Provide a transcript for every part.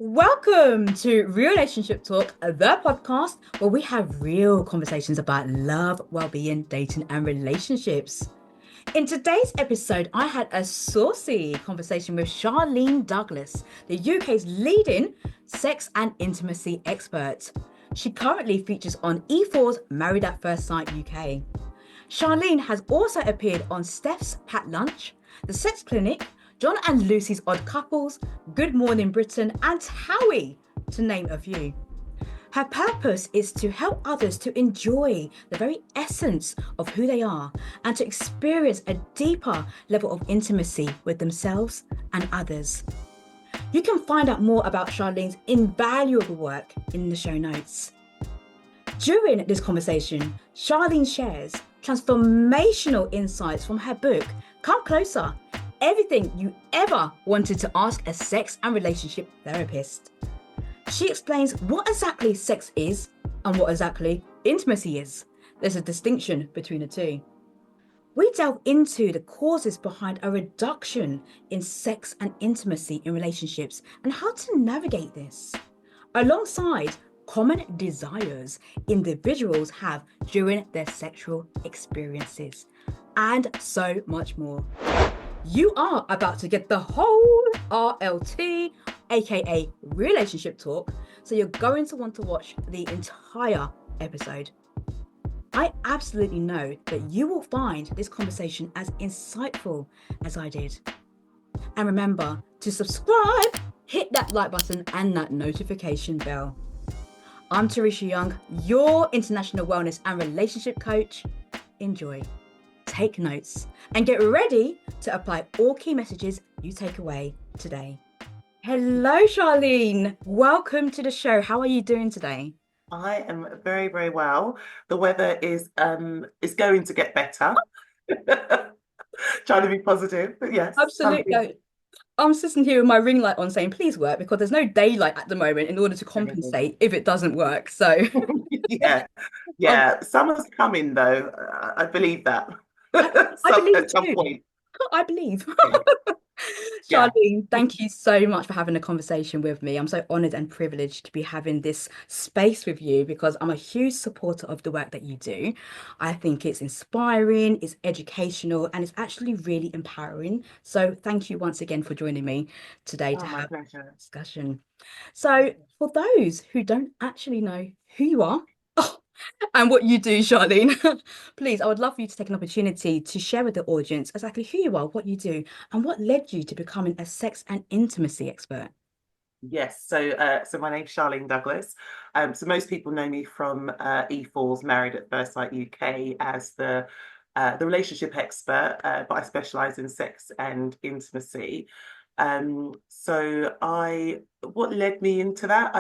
Welcome to Real-ationship Talk, the podcast where we have real conversations about love, well-being, dating, and relationships. In today's episode, I had a saucy conversation with Charlene Douglas, the UK's leading sex and intimacy expert. She currently features on E4's Married at First Sight UK. Charlene has also appeared on Steph's Pat Lunch, The Sex Clinic, John and Lucy's Odd Couples, Good Morning Britain and TOWIE, to name a few. Her purpose is to help others to enjoy the very essence of who they are and to experience a deeper level of intimacy with themselves and others. You can find out more about Charlene's invaluable work in the show notes. During this conversation, Charlene shares transformational insights from her book, Come Closer, Everything You Ever Wanted to Ask a Sex and Relationship Therapist. She explains what exactly sex is and what exactly intimacy is. There's a distinction between the two. We delve into the causes behind a reduction in sex and intimacy in relationships and how to navigate this, alongside common desires individuals have during their sexual experiences, and so much more. You are about to get the whole RLT, aka Relationship Talk, so you're going to want to watch the entire episode. I absolutely know that you will find this conversation as insightful as I did. And remember to subscribe, hit that like button and that notification bell. I'm Teresha Young, your international wellness and relationship coach. Enjoy, take notes, and get ready to apply all key messages you take away today. Hello, Charlene. Welcome to the show. How are you doing today? I am very, very well. The weather is going to get better. Trying to be positive, but yes, something. Absolutely. I'm sitting here with my ring light on saying, please work, because there's no daylight at the moment in order to compensate if it doesn't work. So, Yeah, um, yeah. Summer's coming though. I believe that. I believe At some too. point. I believe. Yeah, yeah. Charlene, thank you so much for having a conversation with me. I'm so honored and privileged to be having this space with you because I'm a huge supporter of the work that you do. I think it's inspiring, it's educational, and it's actually really empowering. So thank you once again for joining me today to Oh, my have pleasure. a discussion. So for those who don't actually know who you are, and what you do, Charlene. Please, I would love for you to take an opportunity to share with the audience exactly who you are, what you do, and what led you to becoming a sex and intimacy expert. Yes, so my name's Charlene Douglas. So most people know me from E4's Married at First Sight UK as the relationship expert, but I specialise in sex and intimacy. So I what led me into that?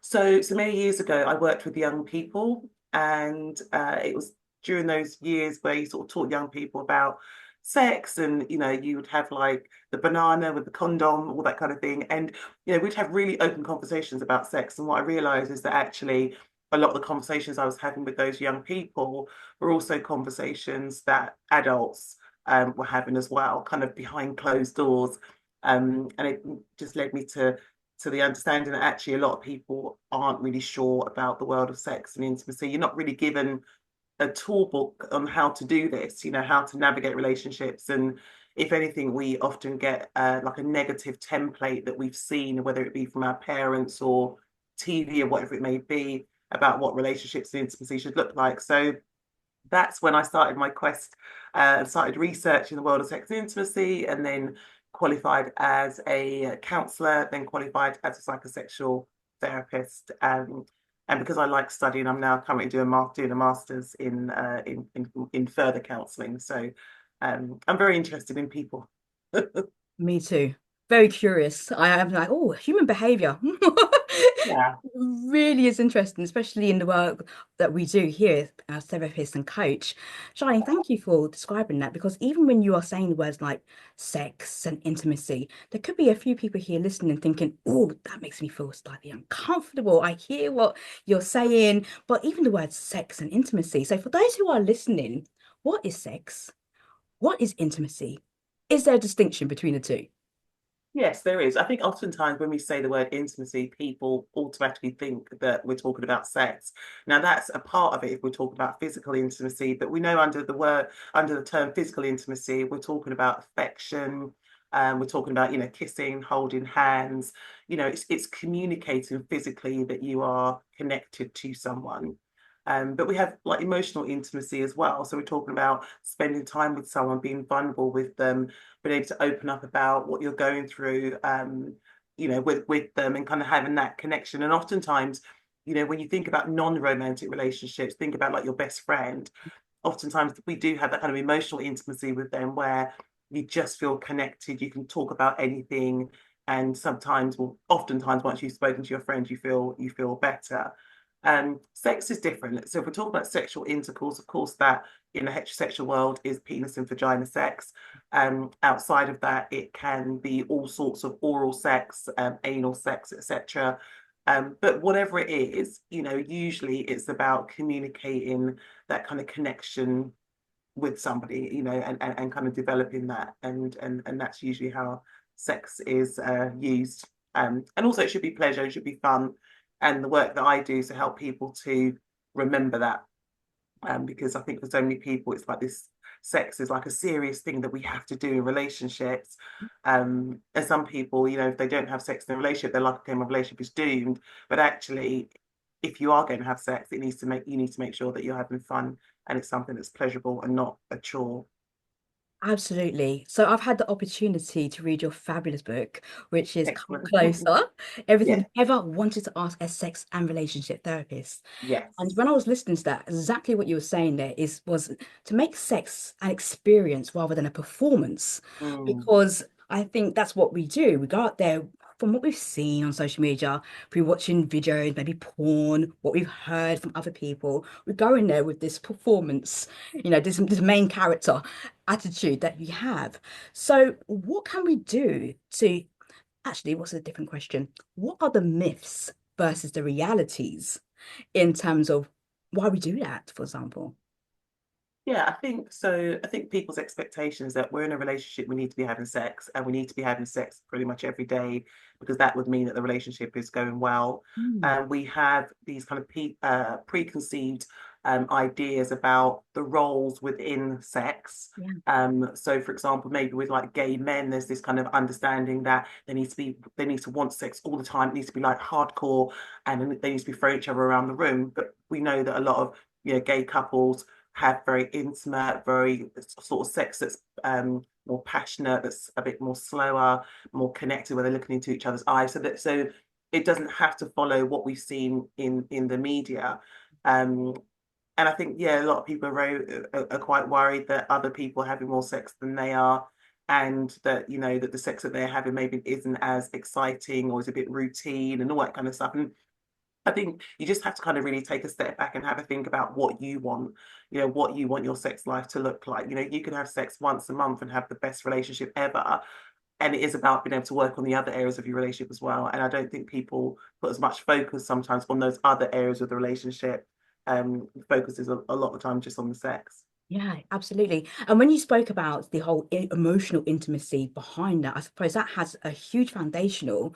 So many years ago, I worked with young people, and it was during those years where you sort of taught young people about sex, and you would have like the banana with the condom, all that kind of thing, and we'd have really open conversations about sex. And what I realized is that actually a lot of the conversations I was having with those young people were also conversations that adults were having as well, kind of behind closed doors. And it just led me to the understanding that actually a lot of people aren't really sure about the world of sex and intimacy. You're not really given a tool book on how to do this, how to navigate relationships. And if anything, we often get like a negative template that we've seen, whether it be from our parents or TV or whatever it may be, about what relationships and intimacy should look like. So that's when I started my quest and started researching the world of sex and intimacy, and then qualified as a counsellor, then qualified as a psychosexual therapist. And because I like studying, I'm now currently doing a master's in further counselling. So I'm very interested in people. Me too. Very curious. I am like, oh, human behavior. Yeah. Really is interesting, especially in the work that we do here as therapist and coach. Charlene, thank you for describing that because even when you are saying the words like sex and intimacy, there could be a few people here listening and thinking, oh, that makes me feel slightly uncomfortable. I hear what you're saying, but even the words sex and intimacy. So for those who are listening, what is sex? What is intimacy? Is there a distinction between the two? Yes, there is. I think oftentimes when we say the word intimacy, people automatically think that we're talking about sex. Now, that's a part of it if we're talking about physical intimacy, but we know under the term physical intimacy, we're talking about affection, we're talking about, kissing, holding hands. It's communicating physically that you are connected to someone. But we have like emotional intimacy as well. So we're talking about spending time with someone, being vulnerable with them, being able to open up about what you're going through, with them and kind of having that connection. And oftentimes, when you think about non-romantic relationships, think about like your best friend. Oftentimes, we do have that kind of emotional intimacy with them where you just feel connected. You can talk about anything, and sometimes, well, oftentimes, once you've spoken to your friend, you feel better. Sex is different. So if we're talking about sexual intercourse, of course, that in the heterosexual world is penis and vagina sex. Outside of that, it can be all sorts of oral sex, anal sex, etc. But whatever it is, usually it's about communicating that kind of connection with somebody, and kind of developing that, and that's usually how sex is used. And also, it should be pleasure, it should be fun, and the work that I do is to help people to remember that, because I think for so many people, it's like this sex is like a serious thing that we have to do in relationships. And some people, if they don't have sex in a relationship, they're like, okay, my relationship is doomed. But actually, if you are going to have sex, you need to make sure that you're having fun and it's something that's pleasurable and not a chore. Absolutely. So I've had the opportunity to read your fabulous book, which is Come Excellent. Closer, Everything Yeah. You Ever Wanted to Ask a Sex and Relationship Therapist. And Yes. when I was listening to that, exactly what you were saying there was to make sex an experience rather than a performance. Mm. Because I think that's what we do. We go out there, from what we've seen on social media, we're watching videos, maybe porn, what we've heard from other people. We go in there with this performance, this main character attitude that we have. So, what can we do to actually, what's a different question? What are the myths versus the realities in terms of why we do that, for example? Yeah, I think so. I think people's expectations that we're in a relationship, we need to be having sex, and we need to be having sex pretty much every day because that would mean that the relationship is going well. Mm, And we have these kind of preconceived ideas about the roles within sex. yeah. So, for example, maybe with like gay men, there's this kind of understanding that they need to want sex all the time. It needs to be like hardcore, and they need to be throwing each other around the room. But we know that a lot of gay couples have very intimate, very sort of sex that's more passionate, that's a bit more slower, more connected, where they're looking into each other's eyes. So it doesn't have to follow what we've seen in the media. Um, and I think a lot of people are quite worried that other people are having more sex than they are, and that that the sex that they're having maybe isn't as exciting or is a bit routine and all that kind of stuff. And I think you just have to kind of really take a step back and have a think about what you want, what you want your sex life to look like. You could have sex once a month and have the best relationship ever. And it is about being able to work on the other areas of your relationship as well. And I don't think people put as much focus sometimes on those other areas of the relationship. Focus is a lot of the time just on the sex. Yeah, absolutely. And when you spoke about the whole emotional intimacy behind that, I suppose that has a huge foundational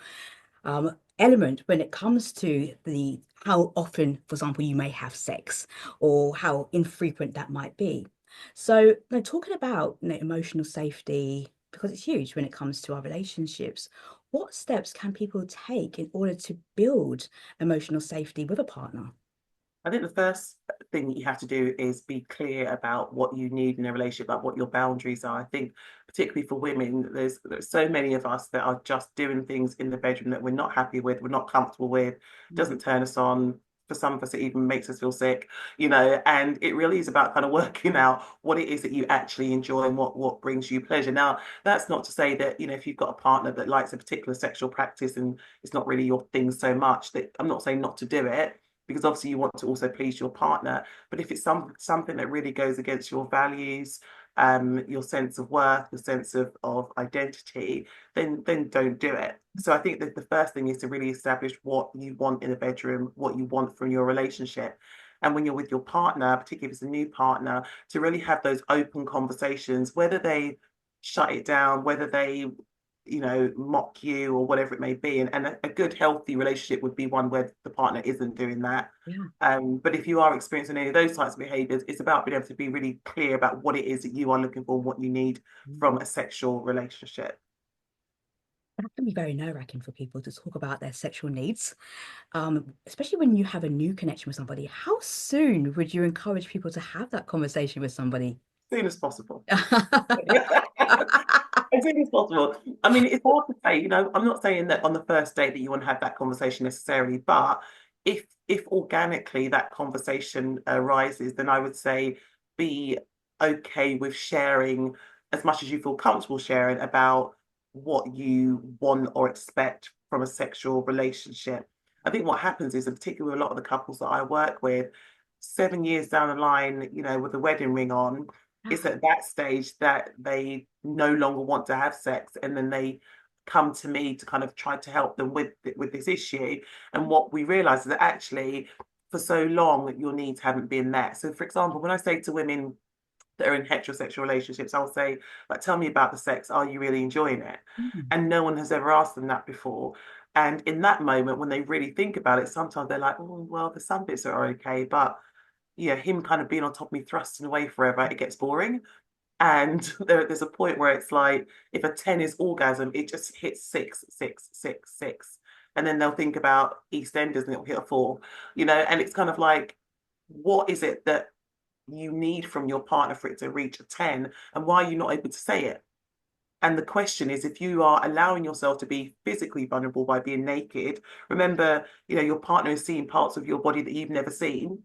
element when it comes to the how often, for example, you may have sex or how infrequent that might be. So, talking about emotional safety, because it's huge when it comes to our relationships, what steps can people take in order to build emotional safety with a partner? I think the first thing that you have to do is be clear about what you need in a relationship, about what your boundaries are. I think, particularly for women, there's so many of us that are just doing things in the bedroom that we're not happy with, we're not comfortable with, Mm. doesn't turn us on. For some of us, it even makes us feel sick. And it really is about kind of working out what it is that you actually enjoy and what brings you pleasure. Now, that's not to say that, if you've got a partner that likes a particular sexual practice and it's not really your thing so much, that I'm not saying not to do it, because obviously you want to also please your partner. But if it's something that really goes against your values, your sense of worth, your sense of identity, then don't do it. So I think that the first thing is to really establish what you want in a bedroom, what you want from your relationship. And when you're with your partner, particularly if it's a new partner, to really have those open conversations, whether they shut it down, whether they mock you or whatever it may be. And a good, healthy relationship would be one where the partner isn't doing that. Yeah. But if you are experiencing any of those types of behaviors, it's about being able to be really clear about what it is that you are looking for, what you need from a sexual relationship. That can be very nerve-wracking for people to talk about their sexual needs, especially when you have a new connection with somebody. How soon would you encourage people to have that conversation with somebody? As soon as possible. As soon as possible. I mean, it's hard to say, I'm not saying that on the first date that you want to have that conversation necessarily, but if organically that conversation arises, then I would say be okay with sharing as much as you feel comfortable sharing about what you want or expect from a sexual relationship. I think what happens is, in particular, a lot of the couples that I work with, 7 years down the line, with the wedding ring on, it's at that stage that they no longer want to have sex, and then they come to me to kind of try to help them with this issue. And what we realize is that actually for so long your needs haven't been met. So for example, when I say to women that are in heterosexual relationships, I'll say, like, tell me about the sex, are you really enjoying it? Mm. And no one has ever asked them that before. And in that moment, when they really think about it, sometimes they're like, oh, well, there's some bits that are okay, but yeah, him kind of being on top of me, thrusting away forever, it gets boring. And there's a point where it's like, if a 10 is orgasm, it just hits six, six, six, six. And then they'll think about EastEnders and it'll hit a four, and it's kind of like, what is it that you need from your partner for it to reach a 10? And why are you not able to say it? And the question is, if you are allowing yourself to be physically vulnerable by being naked, remember, your partner is seeing parts of your body that you've never seen.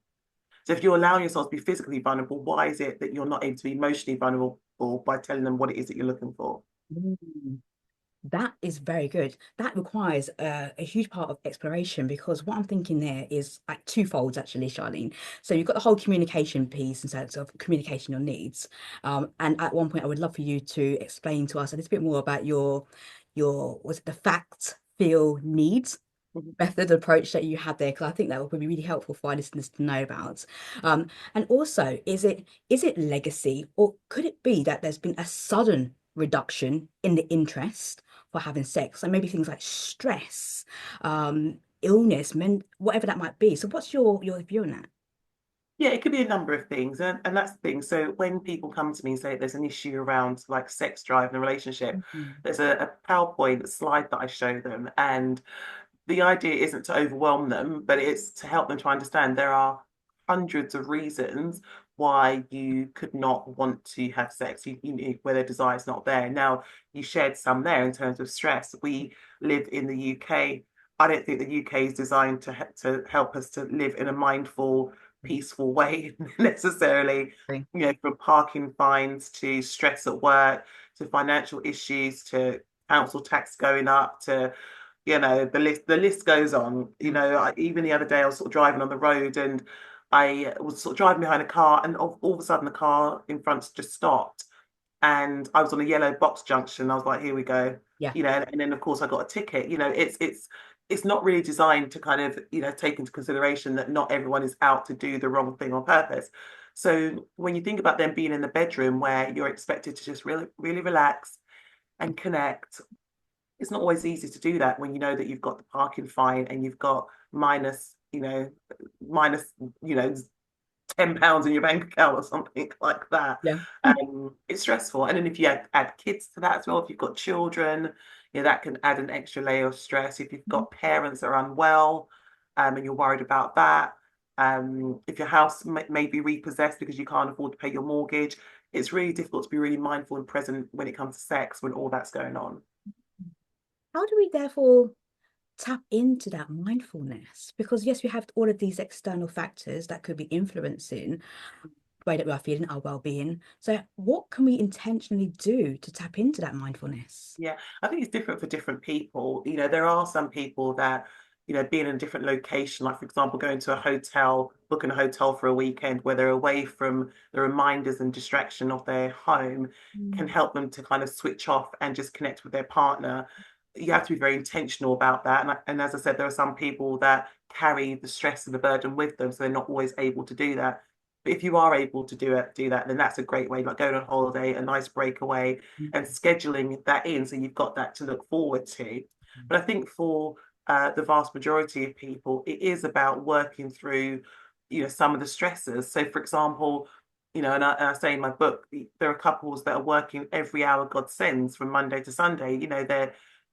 So if you're allowing yourself to be physically vulnerable, why is it that you're not able to be emotionally vulnerable by telling them what it is that you're looking for? Mm. That is very good. That requires a huge part of exploration, because what I'm thinking there is like twofolds actually, Charlene. So you've got the whole communication piece in terms of communicating your needs. And at one point, I would love for you to explain to us a little bit more about your was it the fact, feel, needs Mhm. method approach that you had there, because I think that would be really helpful for our listeners to know about. And also, is it legacy, or could it be that there's been a sudden reduction in the interest for having sex, and maybe things like stress, illness, whatever that might be? So, what's your view on that? Yeah, it could be a number of things. And that's the thing. So when people come to me and say there's an issue around like sex drive in a relationship, Mhm. there's a PowerPoint slide that I show them. And the idea isn't to overwhelm them, but it's to help them to understand there are hundreds of reasons why you could not want to have sex, where the desire is not there. Now, you shared some there in terms of stress. We live in the UK. I don't think the UK is designed to help us to live in a mindful, peaceful way necessarily. Okay. From parking fines to stress at work to financial issues to council tax going up to the list goes on. Yeah. Even the other day I was sort of driving on the road, and I was sort of driving behind a car, and all of a sudden the car in front just stopped, and I was on a yellow box junction. I was like, here we go. Yeah. And then of course I got a ticket. It's not really designed to kind of take into consideration that not everyone is out to do the wrong thing on purpose. So when you think about them being in the bedroom where you're expected to just really really relax and connect, it's not always easy to do that when you know that you've got the parking fine and you've got minus, £10 in your bank account or something like that. Yeah. It's stressful. And then if you add kids to that as well, if you've got children, that can add an extra layer of stress. If you've got parents that are unwell, and you're worried about that, if your house may be repossessed because you can't afford to pay your mortgage, it's really difficult to be really mindful and present when it comes to sex when all that's going on. How do we therefore tap into that mindfulness? Because yes, we have all of these external factors that could be influencing the way that we are feeling, our well-being. So what can we intentionally do to tap into that mindfulness? Yeah, I think it's different for different people. There are some people that, being in a different location, like for example, going to a hotel, booking a hotel for a weekend where they're away from the reminders and distraction of their home, can Mm. help them to kind of switch off and just connect with their partner. You have to be very intentional about that. And as I said, there are some people that carry the stress and the burden with them, so they're not always able to do that. But if you are able to do that, then that's a great way, like going on holiday, a nice breakaway, and scheduling that in so you've got that to look forward to. But I think for the vast majority of people, it is about working through, some of the stresses. So, for example, and I say in my book, there are couples that are working every hour God sends from Monday to Sunday.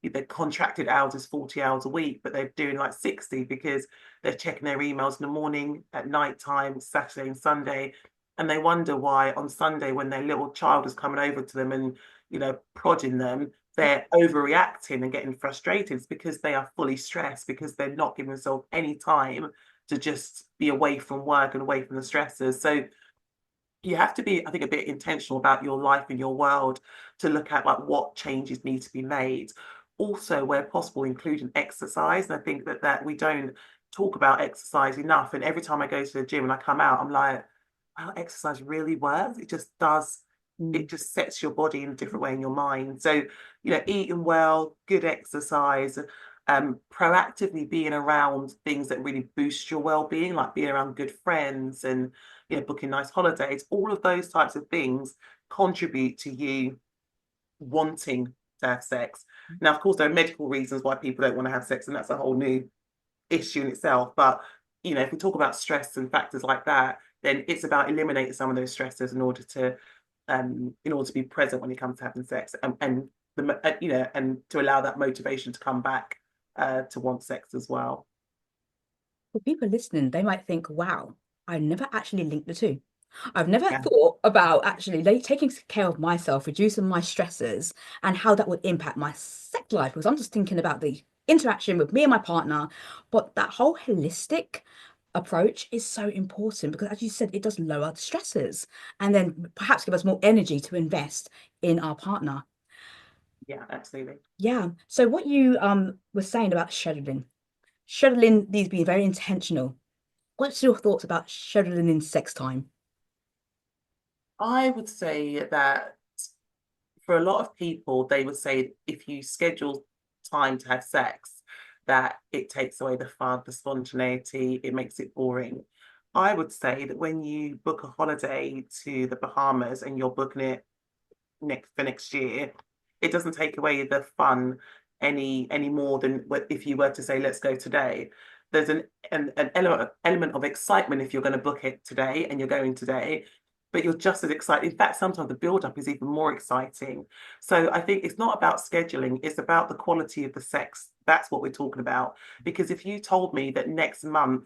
Their contracted hours is 40 hours a week, but they're doing like 60 because they're checking their emails in the morning, at night time, Saturday and Sunday. And they wonder why on Sunday, when their little child is coming over to them and, prodding them, they're overreacting and getting frustrated. It's because they are fully stressed, because they're not giving themselves any time to just be away from work and away from the stresses. So you have to be, I think, a bit intentional about your life and your world to look at like what changes need to be made. Also, where possible, including exercise. And I think that we don't talk about exercise enough. And every time I go to the gym and I come out, I'm like, wow, exercise really works. It just does. Mm. It just sets your body in a different way in your mind. So, eating well, good exercise, proactively being around things that really boost your well-being, like being around good friends and booking nice holidays, all of those types of things contribute to you wanting to have sex. Now, of course, there are medical reasons why people don't want to have sex, and that's a whole new issue in itself. But if we talk about stress and factors like that, then it's about eliminating some of those stresses in order to be present when it comes to having sex, and to allow that motivation to come back to want sex as well. For people listening, they might think, wow, I never actually linked the two. I've never Yeah. thought about actually taking care of myself, reducing my stresses, and how that would impact my sex life. Because I'm just thinking about the interaction with me and my partner. But that whole holistic approach is so important because, as you said, it does lower the stresses and then perhaps give us more energy to invest in our partner. Yeah, absolutely. Yeah. So what you were saying about scheduling needs to be very intentional. What's your thoughts about scheduling in sex time? I would say that for a lot of people, they would say if you schedule time to have sex, that it takes away the fun, the spontaneity, it makes it boring. I would say that when you book a holiday to the Bahamas and you're booking it next year, it doesn't take away the fun any more than if you were to say, let's go today. There's an element of excitement if you're going to book it today and you're going today, but you're just as excited. In fact, sometimes the build up is even more exciting. So I think it's not about scheduling, it's about the quality of the sex. That's what we're talking about. Because if you told me that next month,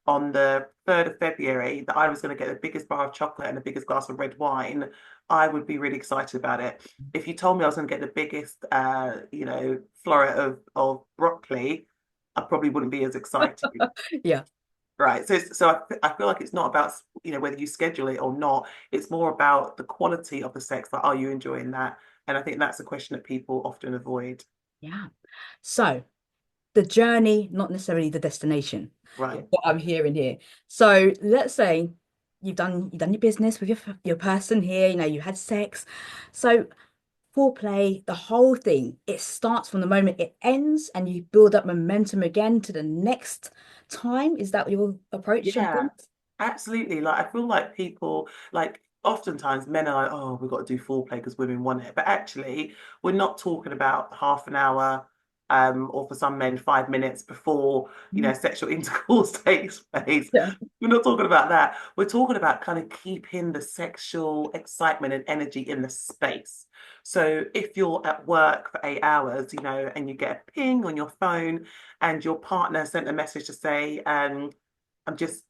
on the 3rd of February, that I was going to get the biggest bar of chocolate and the biggest glass of red wine, I would be really excited about it. If you told me I was going to get the biggest, floret of broccoli, I probably wouldn't be as excited. Yeah. Right. So I feel like it's not about, whether you schedule it or not. It's more about the quality of the sex. Like, are you enjoying that? And I think that's a question that people often avoid. Yeah. So the journey, not necessarily the destination, is Right. what I'm hearing here. So let's say you've done your business with your person here, you had sex. So foreplay, the whole thing, it starts from the moment it ends and you build up momentum again to the next time. Is that your approach and Yeah, thoughts? absolutely. Like I feel like people like oftentimes men are like, oh, we've got to do foreplay because women want it. But actually, we're not talking about half an hour, or for some men, 5 minutes before, Mhm. sexual intercourse takes place. Yeah. We're not talking about that. We're talking about kind of keeping the sexual excitement and energy in the space. So if you're at work for 8 hours, and you get a ping on your phone and your partner sent a message to say, I'm just,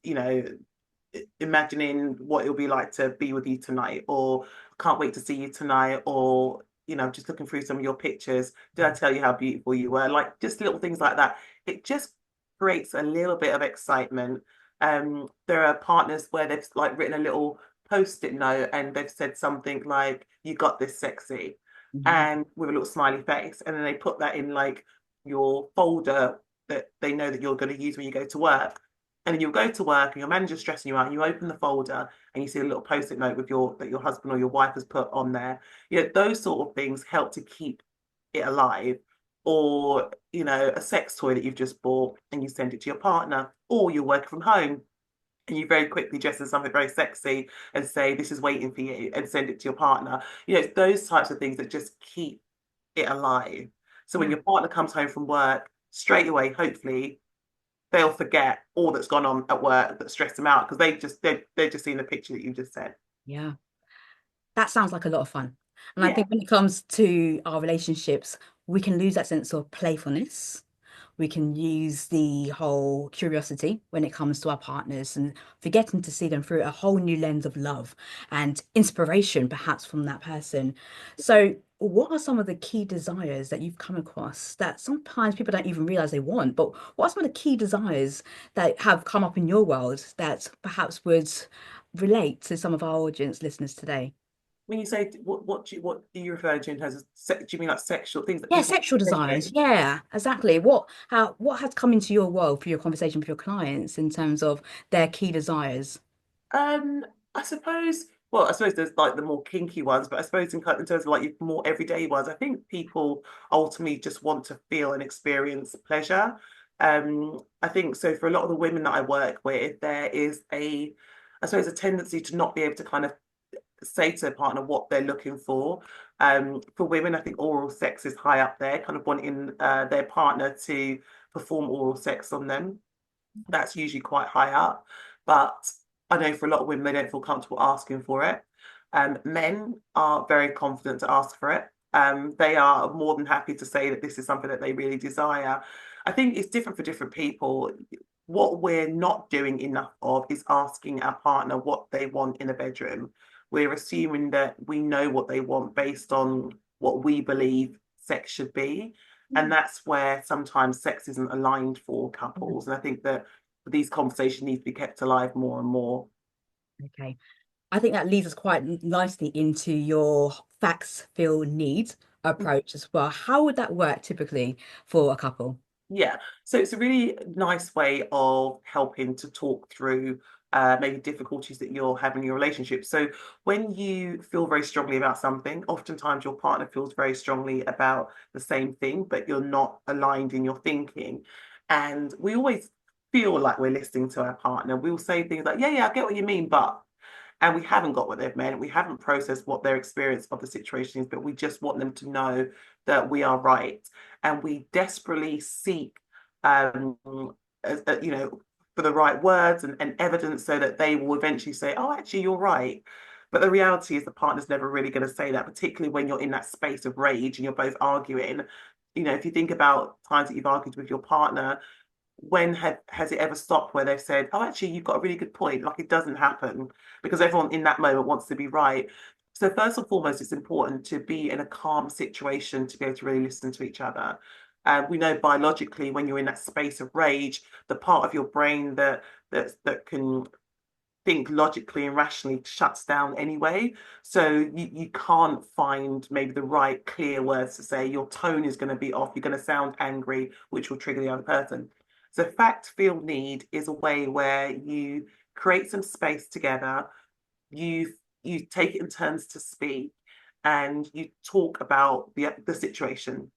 imagining what it'll be like to be with you tonight, or can't wait to see you tonight, or, just looking through some of your pictures. Did I tell you how beautiful you were? Like just little things like that. It just creates a little bit of excitement. There are partners where they've like written a little post-it note and they've said something like, you got this sexy, Mhm. and with a little smiley face. And then they put that in like your folder that they know that you're going to use when you go to work. And then you'll go to work and your manager's stressing you out, and you open the folder and you see a little post-it note with that your husband or your wife has put on there. Those sort of things help to keep it alive. Or, a sex toy that you've just bought and you send it to your partner, or you're working from home and you very quickly dress in something very sexy and say, this is waiting for you, and send it to your partner. It's those types of things that just keep it alive. So when Yeah. your partner comes home from work, straight away, hopefully, they'll forget all that's gone on at work that stressed them out because they're just seeing the picture that you just said. Yeah. That sounds like a lot of fun. And I Yeah. think when it comes to our relationships, we can lose that sense of playfulness. We can use the whole curiosity when it comes to our partners and forgetting to see them through a whole new lens of love and inspiration, perhaps from that person. So, what are some of the key desires that you've come across that sometimes people don't even realize they want? But what are some of the key desires that have come up in your world that perhaps would relate to some of our audience listeners today? When you say what do you refer to in terms of do you mean like sexual things that Yeah, people sexual are desires. interested Yeah, exactly. What has come into your world for your conversation with your clients in terms of their key desires? in? I suppose. Well, I suppose there's like the more kinky ones, but I suppose in terms of like your more everyday ones, I think people ultimately just want to feel and experience pleasure. I think so for a lot of the women that I work with, there is I suppose, a tendency to not be able to kind of say to their partner what they're looking for. For women, I think oral sex is high up there, kind of wanting their partner to perform oral sex on them. That's usually quite high up. But I know for a lot of women, they don't feel comfortable asking for it. Men are very confident to ask for it. They are more than happy to say that this is something that they really desire. I think it's different for different people. What we're not doing enough of is asking our partner what they want in a bedroom. We're assuming that we know what they want based on what we believe sex should be. And that's where sometimes sex isn't aligned for couples. And I think that these conversations need to be kept alive more and more. Okay. I think that leads us quite nicely into your facts, feel, need approach as well. How would that work typically for a couple? Yeah, so it's a really nice way of helping to talk through maybe difficulties that you're having in your relationship. So when you feel very strongly about something, oftentimes your partner feels very strongly about the same thing, but you're not aligned in your thinking. And we always feel like we're listening to our partner. We'll say things like, yeah, yeah, I get what you mean, but and we haven't got what they've meant. We haven't processed what their experience of the situation is, but we just want them to know that we are right. And we desperately seek, um, for the right words and evidence so that they will eventually say, oh, actually, you're right. But the reality is the partner's never really going to say that, particularly when you're in that space of rage and you're both arguing. If you think about times that you've argued with your partner, when has it ever stopped where they've said, "Oh, actually, you've got a really good point." Like it doesn't happen because everyone in that moment wants to be right. So first and foremost, it's important to be in a calm situation to be able to really listen to each other. We know biologically when you're in that space of rage, the part of your brain that can think logically and rationally shuts down anyway. So you can't find maybe the right clear words to say. Your tone is going to be off. You're going to sound angry, which will trigger the other person. So fact, feel, need is a way where you create some space together. You take it in turns to speak, and you talk about the situation.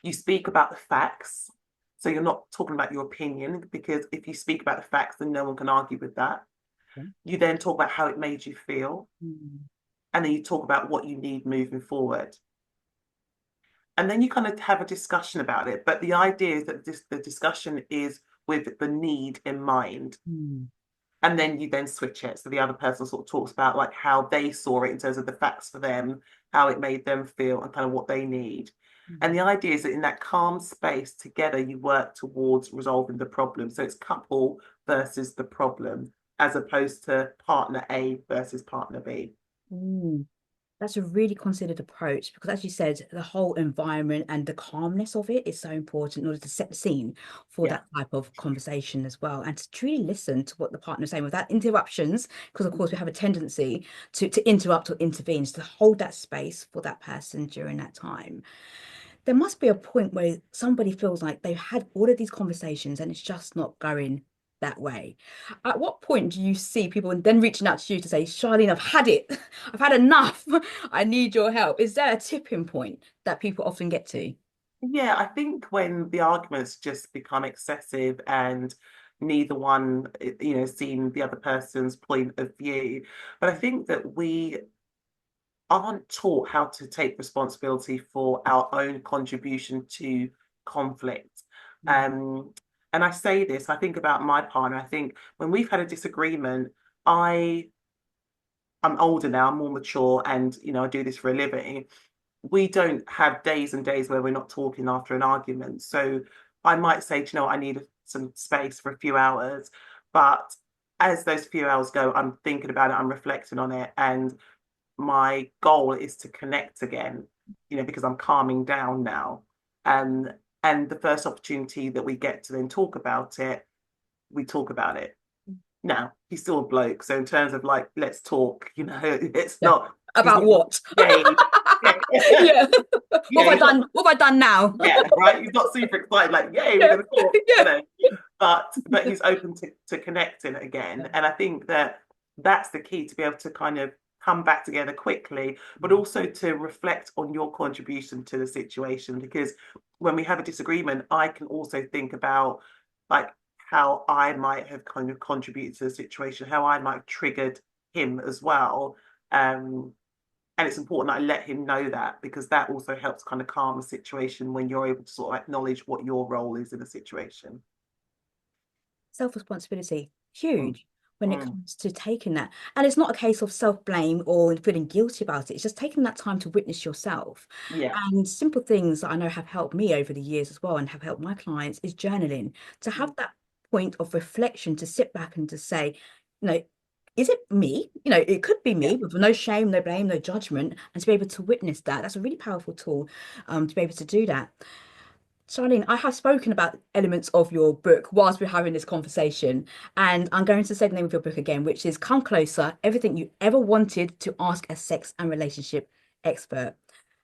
You speak about the facts. So you're not talking about your opinion because if you speak about the facts, then no one can argue with that. Okay. You then talk about how it made you feel, Mm. and then you talk about what you need moving forward. And then you kind of have a discussion about it. But the idea is that the discussion is with the need in mind. Mm. And then you then switch it. So the other person sort of talks about like how they saw it in terms of the facts for them, how it made them feel, and kind of what they need. And Mm. the idea is that in that calm space together, you work towards resolving the problem. So it's couple versus the problem, as opposed to partner A versus partner B. Mm. That's a really considered approach because, as you said, the whole environment and the calmness of it is so important in order to set the scene for Yeah. that type of conversation as well, and to truly listen to what the partner's saying without interruptions. Because, of course, we have a tendency to interrupt or intervene, so to hold that space for that person during that time. There must be a point where somebody feels like they've had all of these conversations and it's just not going that way. At what point do you see people then reaching out to you to say, Charlene, I've had it. I've had enough. I need your help. Is there a tipping point that people often get to? Yeah, I think when the arguments just become excessive and neither one, seen the other person's point of view. But I think that we aren't taught how to take responsibility for our own contribution to conflict. Um, and I say this, I think about my partner. I think when we've had a disagreement, I'm older now, I'm more mature, and I do this for a living. We don't have days and days where we're not talking after an argument. So I might say, I need some space for a few hours. But as those few hours go, I'm thinking about it, I'm reflecting on it, and my goal is to connect again, because I'm calming down now. And the first opportunity that we get to then talk about it, we talk about it. Now, he's still a bloke. So in terms of like, let's talk, it's Yeah. not, he's About not what? gay. Yeah. Yeah. What have I Not, done? What have I done now? yeah, right. He's not super excited, like, yay, we're Yeah. gonna talk, Yeah. but he's open to connecting again. And I think that that's the key, to be able to kind of come back together quickly, but also to reflect on your contribution to the situation. Because when we have a disagreement, I can also think about like how I might have kind of contributed to the situation, how I might have triggered him as well. And it's important that I let him know that, because that also helps kind of calm the situation when you're able to sort of acknowledge what your role is in a situation. Self-responsibility, Mm. huge when it Mm. comes to taking that. And it's not a case of self-blame or feeling guilty about it. It's just taking that time to witness yourself. Yeah. And simple things that I know have helped me over the years as well and have helped my clients is journaling. To have that point of reflection, to sit back and to say, you know, is it me? It could be Yeah. me with no shame, no blame, no judgment, and to be able to witness that. That's a really powerful tool, to be able to do that. Charlene, I have spoken about elements of your book whilst we're having this conversation, and I'm going to say the name of your book again, which is Come Closer, Everything You Ever Wanted to Ask a Sex and Relationship Expert.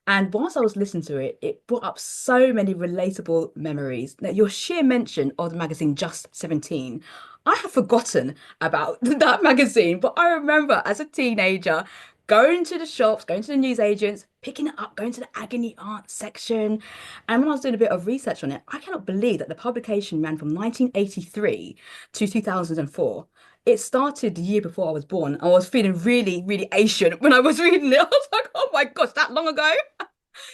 And whilst I was listening to it, it brought up so many relatable memories. Now, your sheer mention of the magazine Just 17, I have forgotten about that magazine, but I remember as a teenager going to the shops, going to the newsagents, picking it up, going to the agony aunt section. And when I was doing a bit of research on it, I cannot believe that the publication ran from 1983 to 2004. It started the year before I was born. I was feeling really, really Asian when I was reading it. I was like, oh my gosh, that long ago?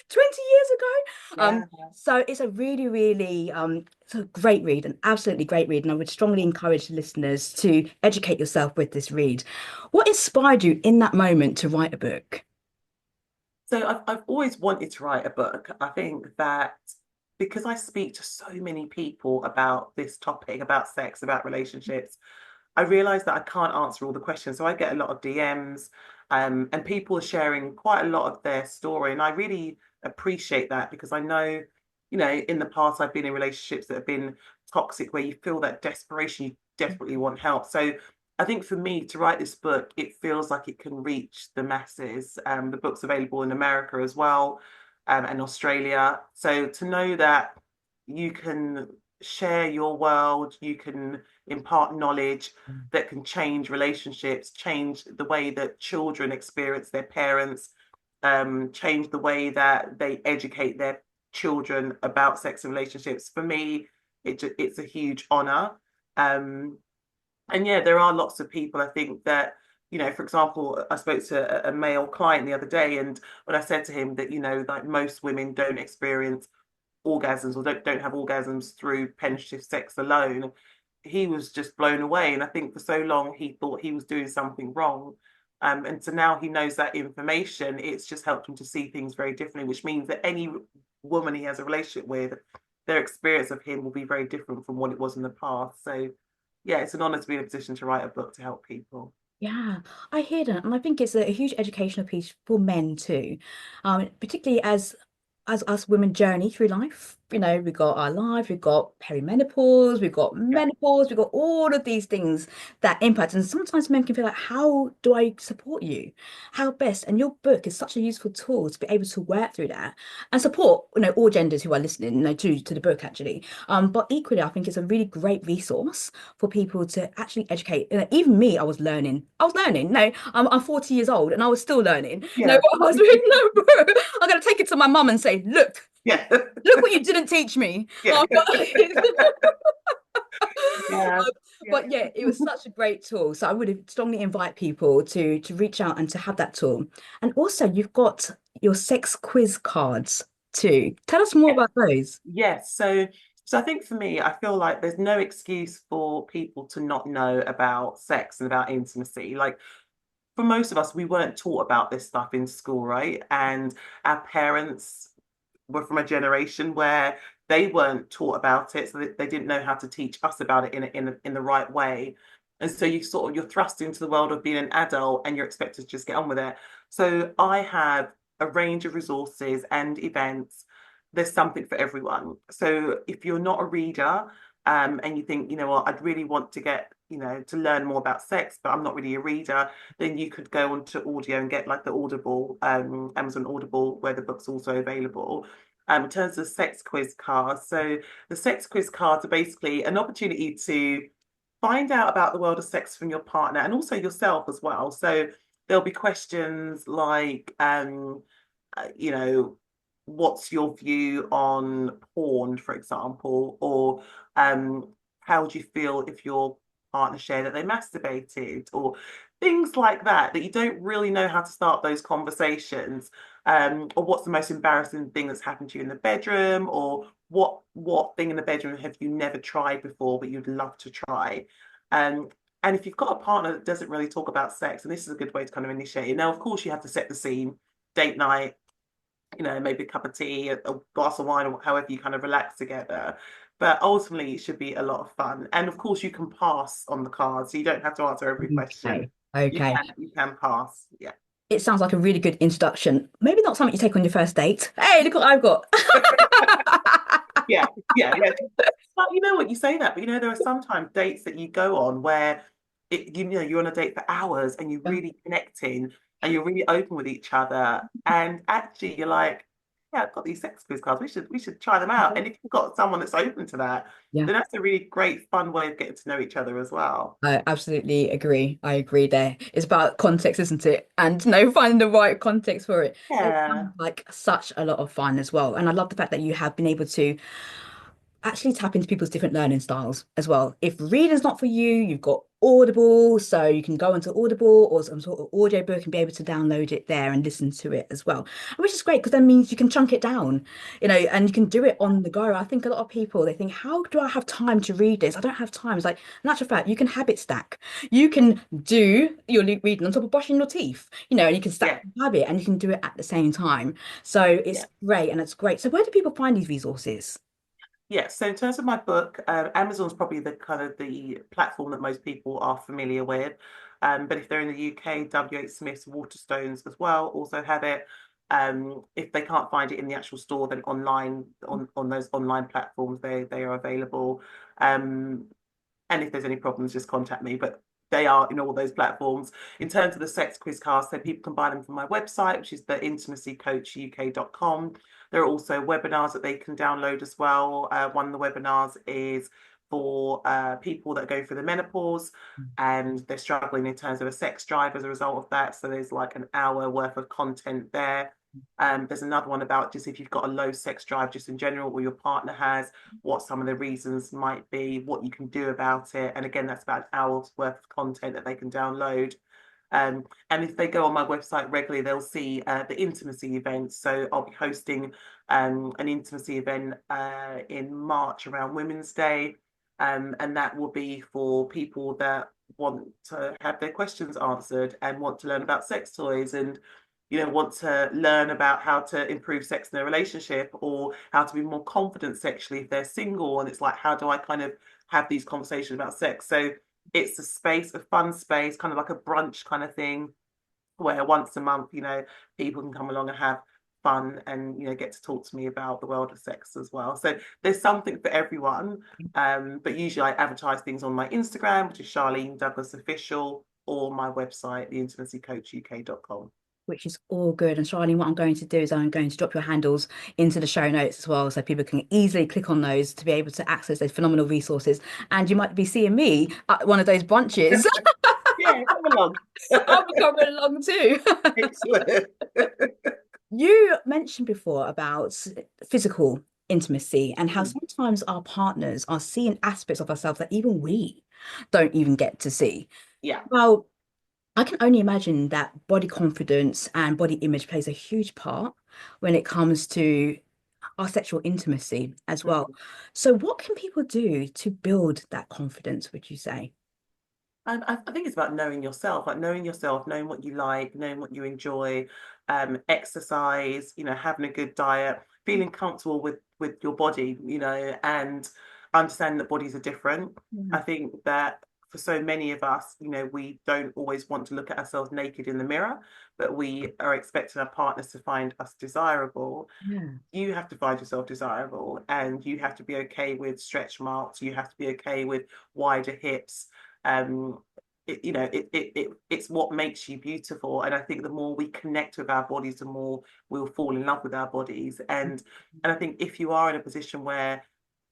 20 years ago. Yeah. So it's a really, really it's a great read, an absolutely great read. And I would strongly encourage listeners to educate yourself with this read. What inspired you in that moment to write a book? So I've always wanted to write a book. I think that because I speak to so many people about this topic, about sex, about relationships, I realize that I can't answer all the questions. So I get a lot of DMs, and people are sharing quite a lot of their story. And I really appreciate that, because I know, in the past, I've been in relationships that have been toxic, where you feel that desperation, you desperately want help. So I think for me to write this book, it feels like it can reach the masses. The book's available in America as well, and Australia. So to know that you can share your world, you can impart knowledge that can change relationships, change the way that children experience their parents, change the way that they educate their children about sex and relationships. For me, it's a huge honor. Um, and yeah, there are lots of people, I think, that, for example, I spoke to a male client the other day, and when I said to him that, like most women don't experience orgasms, or don't have orgasms through penetrative sex alone, he was just blown away. And I think for so long he thought he was doing something wrong. And so now he knows that information, it's just helped him to see things very differently, which means that any woman he has a relationship with, their experience of him will be very different from what it was in the past. So yeah, it's an honor to be in a position to write a book to help people. Yeah, I hear that, and I think it's a huge educational piece for men too, particularly as us women journey through life. We've got our life, we've got perimenopause, we've got Yeah. menopause, we've got all of these things that impact. And sometimes men can feel like, how do I support you? How best? And your book is such a useful tool to be able to work through that and support, all genders who are listening, to the book actually. But equally, I think it's a really great resource for people to actually educate. Even me, I was learning. No, I'm 40 years old and I was still learning. No, Yeah. but I was reading no book. I'm gonna take it to my mum and say, look, Yeah. look what you didn't teach me. Yeah. Yeah, yeah. But yeah, it was such a great tool. So I would strongly invite people to reach out and to have that tool. And also, you've got your sex quiz cards too. Tell us more Yeah. about those. Yes. So I think for me, I feel like there's no excuse for people to not know about sex and about intimacy. Like for most of us, we weren't taught about this stuff in school, right? And our parents were from a generation where they weren't taught about it, so they didn't know how to teach us about it in the right way. And so you're thrust into the world of being an adult and you're expected to just get on with it. So I have a range of resources and events. There's something for everyone. So if you're not a reader, and you think, you know what, I'd really want to get, to learn more about sex, but I'm not really a reader, then you could go onto audio and get like the Audible, Amazon Audible, where the book's also available. In terms of sex quiz cards, so the sex quiz cards are basically an opportunity to find out about the world of sex from your partner and also yourself as well. So there'll be questions like, you know, what's your view on porn, for example, or um, how would you feel if your partner shared that they masturbated, or things like that, that you don't really know how to start those conversations. Or what's the most embarrassing thing that's happened to you in the bedroom, or what thing in the bedroom have you never tried before but you'd love to try? Um, and if you've got a partner that doesn't really talk about sex, and this is a good way to kind of initiate it. Now, of course, you have to set the scene, date night, maybe a cup of tea, a glass of wine, or however you kind of relax together. But ultimately, it should be a lot of fun. And of course, you can pass on the cards, so you don't have to answer every question. Okay. Okay. You can pass. Yeah. It sounds like a really good introduction. Maybe not something you take on your first date. Hey, look what I've got. Yeah, yeah, yeah. But you know what, you say that, but there are sometimes dates that you go on where you're on a date for hours and you're Yeah. really connecting and you're really open with each other. And actually you're like, yeah, I've got these sex quiz cards. We should try them out. And if you've got someone that's open to that, Yeah. then that's a really great, fun way of getting to know each other as well. I absolutely agree. I agree there. It's about context, isn't it? And finding the right context for it. It Yeah, sounds like such a lot of fun as well. And I love the fact that you have been able to actually tap into people's different learning styles as well. If reading's not for you, you've got Audible, so you can go into Audible or some sort of audiobook and be able to download it there and listen to it as well. Which is great because that means you can chunk it down, and you can do it on the go. I think a lot of people they think, how do I have time to read this? I don't have time. It's like, in actual fact, you can habit stack. You can do your reading on top of brushing your teeth, and you can stack yeah, the habit and you can do it at the same time. So yeah. it's great and it's great. So where do people find these resources? Yeah, so in terms of my book, Amazon's probably the kind of the platform that most people are familiar with. But if they're in the UK, WH Smith's Waterstones as well also have it. If they can't find it in the actual store, then online on those online platforms, they are available. Um, and if there's any problems, just contact me. But they are in all those platforms. In terms of the sex quiz cards, so people can buy them from my website, which is the intimacycoachuk.com. There are also webinars that they can download as well. One of the webinars is for people that go through the menopause and they're struggling in terms of a sex drive as a result of that. So there's like an hour worth of content there. There's another one about just if you've got a low sex drive, just in general, or your partner has, what some of the reasons might be, what you can do about it. And again, that's about an hour's worth of content that they can download. And if they go on my website regularly, they'll see the intimacy events. So I'll be hosting an intimacy event in March around Women's Day. And that will be for people that want to have their questions answered and want to learn about sex toys and want to learn about how to improve sex in a relationship or how to be more confident sexually if they're single. And it's like, how do I kind of have these conversations about sex? So it's a space, a fun space, kind of like a brunch kind of thing, where once a month, people can come along and have fun and get to talk to me about the world of sex as well. So there's something for everyone. But usually I advertise things on my Instagram, which is Charlene Douglas Official, or my website, theintimacycoachuk.com. Which is all good. And Charlene, what I'm going to do is I'm going to drop your handles into the show notes as well, so people can easily click on those to be able to access those phenomenal resources. And you might be seeing me at one of those brunches. Yeah, come along. I'll be coming along too. Excellent. You mentioned before about physical. intimacy and how Mm. sometimes our partners are seeing aspects of ourselves that even we don't even get to see. Yeah. Well, I can only imagine that body confidence and body image plays a huge part when it comes to our sexual intimacy as well. Mm. So, what can people do to build that confidence, would you say? And I think it's about knowing yourself, knowing what you like, knowing what you enjoy, exercise, having a good diet, feeling comfortable with your body, and understanding that bodies are different. Yeah. I think that for so many of us, we don't always want to look at ourselves naked in the mirror, but we are expecting our partners to find us desirable. Yeah. You have to find yourself desirable, and you have to be okay with stretch marks. You have to be okay with wider hips. It's what makes you beautiful. And I think the more we connect with our bodies, the more we'll fall in love with our bodies. And I think if you are in a position where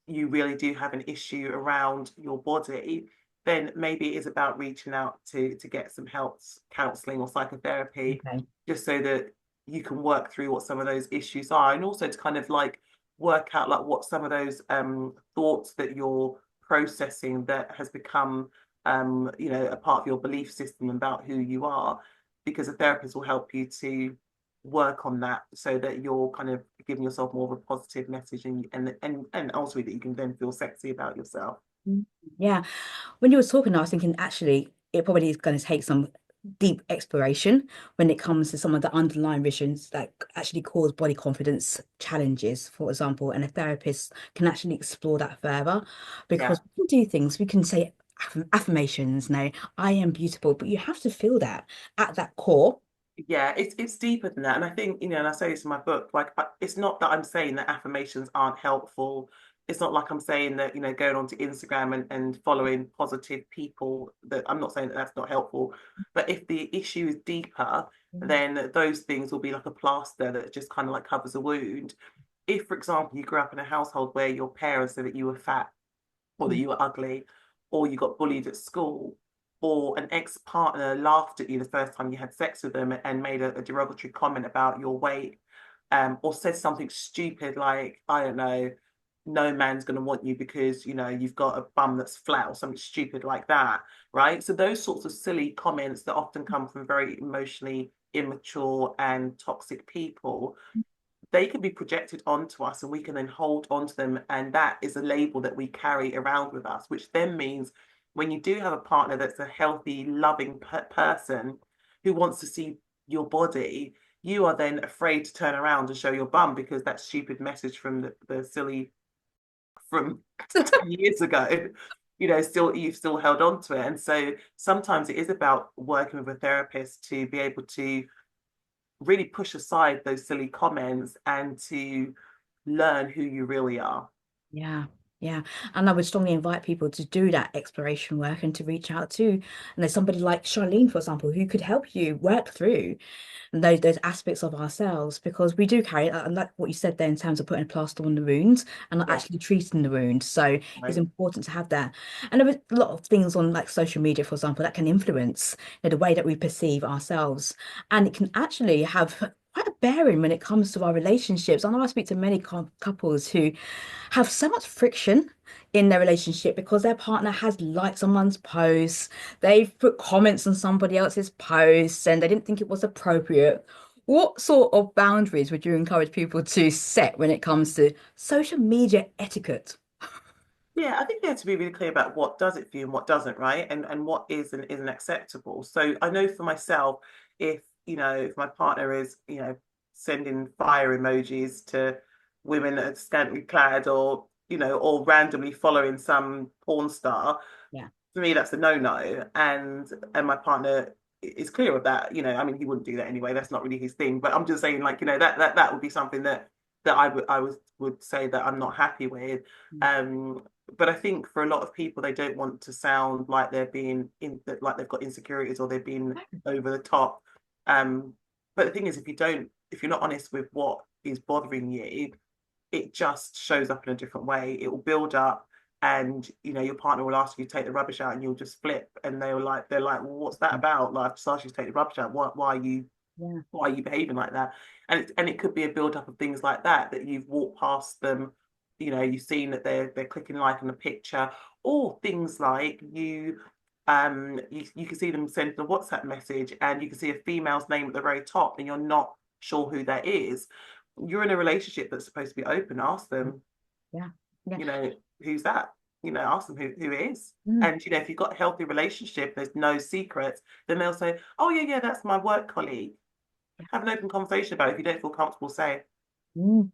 you really do have an issue around your body, then maybe it is about reaching out to get some help, counselling or psychotherapy, Okay. just so that you can work through what some of those issues are, and also to kind of like work out like what some of those thoughts that you're processing that has become a part of your belief system about who you are, because a therapist will help you to work on that so that you're kind of giving yourself more of a positive message, and ultimately that you can then feel sexy about yourself. Mm. Yeah. When you were talking, I was thinking actually it probably is going to take some deep exploration when it comes to some of the underlying reasons that actually cause body confidence challenges, for example, and a therapist can actually explore that further Yeah. because we can do things, we can say affirmations, no, I am beautiful, but you have to feel that at that core. Yeah, it's deeper than that. And I think, and I say this in my book, like it's not that I'm saying that affirmations aren't helpful. It's not like I'm saying that, going onto Instagram and following positive people, that I'm not saying that that's not helpful. But if the issue is deeper, Mm. then those things will be like a plaster that just kind of like covers a wound. If, for example, you grew up in a household where your parents said that you were fat, or that you were ugly, or you got bullied at school, or an ex-partner laughed at you the first time you had sex with them and made a derogatory comment about your weight, or said something stupid like, I don't know, no man's going to want you because you've got a bum that's flat, or something stupid like that, right? So those sorts of silly comments that often come from very emotionally immature and toxic people, they can be projected onto us and we can then hold onto them. And that is a label that we carry around with us, which then means when you do have a partner that's a healthy, loving person who wants to see your body, you are then afraid to turn around and show your bum because that stupid message from the silly from 10 years ago, still you've still held on to it. And so sometimes it is about working with a therapist to be able to really push aside those silly comments and to learn who you really are. Yeah, yeah. And I would strongly invite people to do that exploration work and to reach out to, and there's somebody like Charlene, for example, who could help you work through those aspects of ourselves because we do carry and like what you said there in terms of putting a plaster on the wounds and not Yeah, actually treating the wound. So it's right. important to have that. And there are a lot of things on like social media, for example, that can influence the way that we perceive ourselves. And it can actually have quite a bearing when it comes to our relationships. I know I speak to many couples who have so much friction in their relationship because their partner has liked someone's posts, they've put comments on somebody else's posts, and they didn't think it was appropriate. What sort of boundaries would you encourage people to set when it comes to social media etiquette? Yeah, I think you have to be really clear about what does it for you and what doesn't, right? And what is and isn't acceptable. So I know for myself, if my partner is, sending fire emojis to women that are scantily clad, or randomly following some porn star, Yeah. for me that's a no-no. And my partner is clear of that. I mean, he wouldn't do that anyway. That's not really his thing. But I'm just saying, like, that would be something that I would say that I'm not happy with. Um, but I think for a lot of people, they don't want to sound like they're being like they've got insecurities or they're being over the top. But the thing is, if you're not honest with what is bothering you, it just shows up in a different way. It will build up, and your partner will ask you to take the rubbish out, and you'll just flip, and they're like, well, what's that about? Like, I've just asked you to take the rubbish out. Why are you Yeah. why are you behaving like that? And it could be a build up of things like that you've walked past them you've seen that they're clicking like on a picture, or things like you can see them send a WhatsApp message and you can see a female's name at the very top and you're not sure who that is. You're in a relationship that's supposed to be open. Ask them, Yeah. Yeah. who's that? Ask them who it is. Mm. And if you've got a healthy relationship, there's no secrets, then they'll say, oh yeah, that's my work colleague. Have an open conversation about it. If you don't feel comfortable, say. Mm.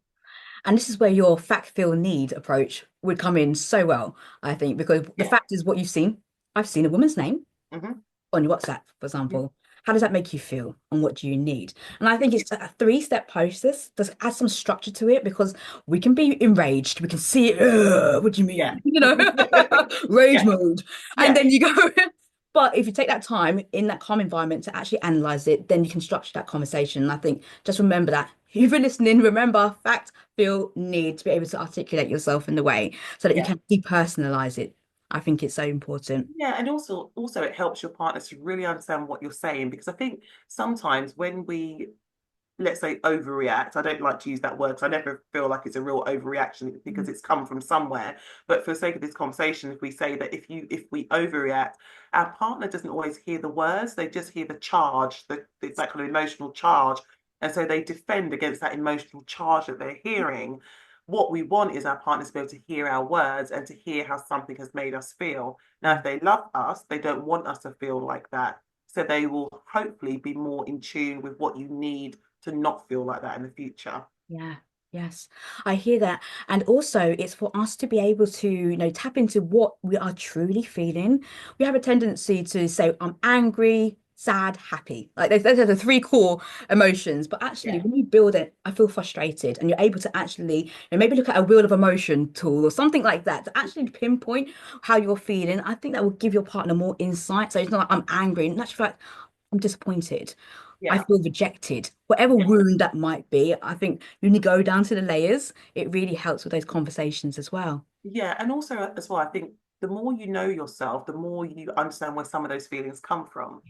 And this is where your fact, feel, need approach would come in so well, I think, because the Yeah. fact is what you've seen. I've seen a woman's name Hmm. on your WhatsApp, for example. How does that make you feel? And what do you need? And I think it's a three-step process. Does add some structure to it because we can be enraged. We can see it. "Ugh, what do you Yeah. mean? Rage Yeah. mode. And Yeah. then you go. But if you take that time in that calm environment to actually analyze it, then you can structure that conversation. And I think just remember that if you're listening, remember fact, feel, need to be able to articulate yourself in the way so that you Yeah. can depersonalize it. I think it's so important. Yeah, and also it helps your partner to really understand what you're saying, because I think sometimes when we, let's say, overreact. I don't like to use that word because I never feel like it's a real overreaction because it's come from somewhere. But for the sake of this conversation, if we say that if we overreact, our partner doesn't always hear the words, they just hear the charge, that kind of emotional charge. And so they defend against that emotional charge that they're hearing. What we want is our partners to be able to hear our words and to hear how something has made us feel. Now, if they love us, they don't want us to feel like that. So they will hopefully be more in tune with what you need to not feel like that in the future. Yeah, yes, I hear that. And also, it's for us to be able to, tap into what we are truly feeling. We have a tendency to say, I'm angry, sad, happy. Like those are the three core emotions. But actually, Yeah. when you build it, I feel frustrated, and you're able to actually, maybe look at a wheel of emotion tool or something like that to actually pinpoint how you're feeling. I think that will give your partner more insight. So it's not like I'm angry. In actual fact, I'm disappointed. I Yeah. feel rejected. Whatever Yeah. wound that might be, I think when you go down to the layers, it really helps with those conversations as well. Yeah. And also as well, I think the more you know yourself, the more you understand where some of those feelings come from.